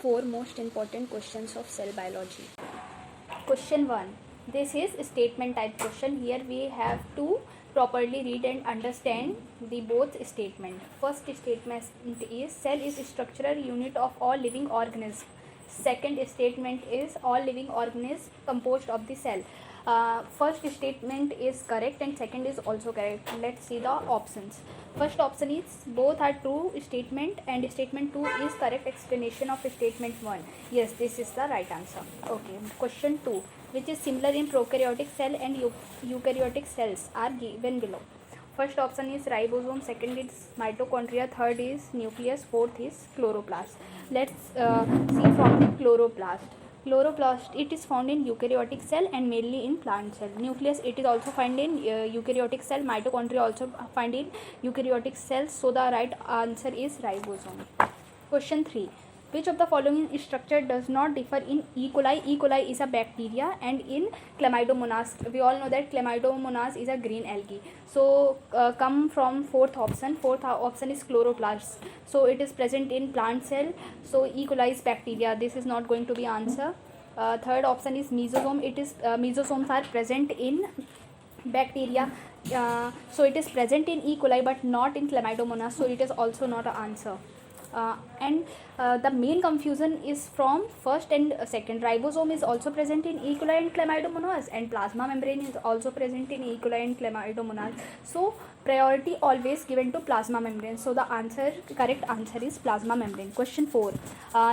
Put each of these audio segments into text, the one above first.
4 most important questions of cell biology. Question 1. This is statement type question. Here we have to properly read and understand the both statement. First statement is cell is structural unit of all living organisms. Second statement is all living organisms composed of the cell. First statement is correct and second is also correct. Let's see the options. First option is both are true statement and statement 2 is correct explanation of statement 1. Yes, this is the right answer. Okay. Question 2, which is similar in prokaryotic cell and eukaryotic cells are given below. First option is ribosome, second is mitochondria, third is nucleus, fourth is chloroplast. Let's see from the chloroplast. Chloroplast, it is found in eukaryotic cell and mainly in plant cell. Nucleus, it is also found in eukaryotic cell. Mitochondria also found in eukaryotic cells. So the right answer is ribosome. Question 3. Which of the following structure does not differ in E. coli? E. coli is a bacteria, and in Chlamydomonas, we all know that Chlamydomonas is a green algae. So come from fourth option. Fourth option is chloroplast. So it is present in plant cell. So E. coli is bacteria. This is not going to be answer. Third option is mesosome. It is mesosomes are present in bacteria. So it is present in E. coli but not in Chlamydomonas. So it is also not an answer. The main confusion is from first and second. Ribosome is also present in E. coli and Chlamydomonas, and plasma membrane is also present in E. coli and Chlamydomonas. So priority always given to plasma membrane. So the correct answer is plasma membrane. Question 4.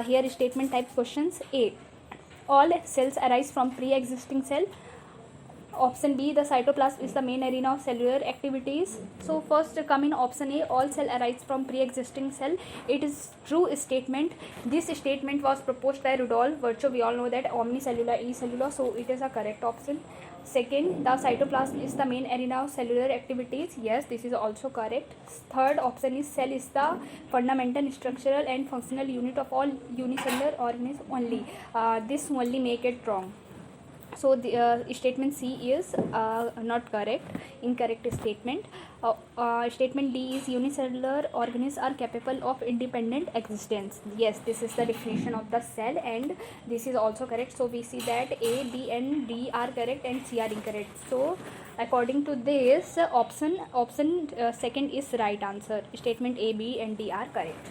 Here statement type questions. A. All cells arise from pre-existing cell. Option B, the cytoplasm is the main arena of cellular activities. So first come in option A, all cell arise from pre-existing cell. It is true statement. This statement was proposed by Rudolf Virchow. We all know that omnicellular, unicellular. So it is a correct option. Second, the cytoplasm is the main arena of cellular activities. Yes, this is also correct. Third option is cell is the fundamental structural and functional unit of all unicellular organisms only. This only make it wrong. So the statement C is not correct, incorrect statement. Statement D is unicellular organisms are capable of independent existence. Yes, this is the definition of the cell and this is also correct. So we see that A, B and D are correct and C are incorrect. So according to this option second is right answer. Statement A, B and D are correct.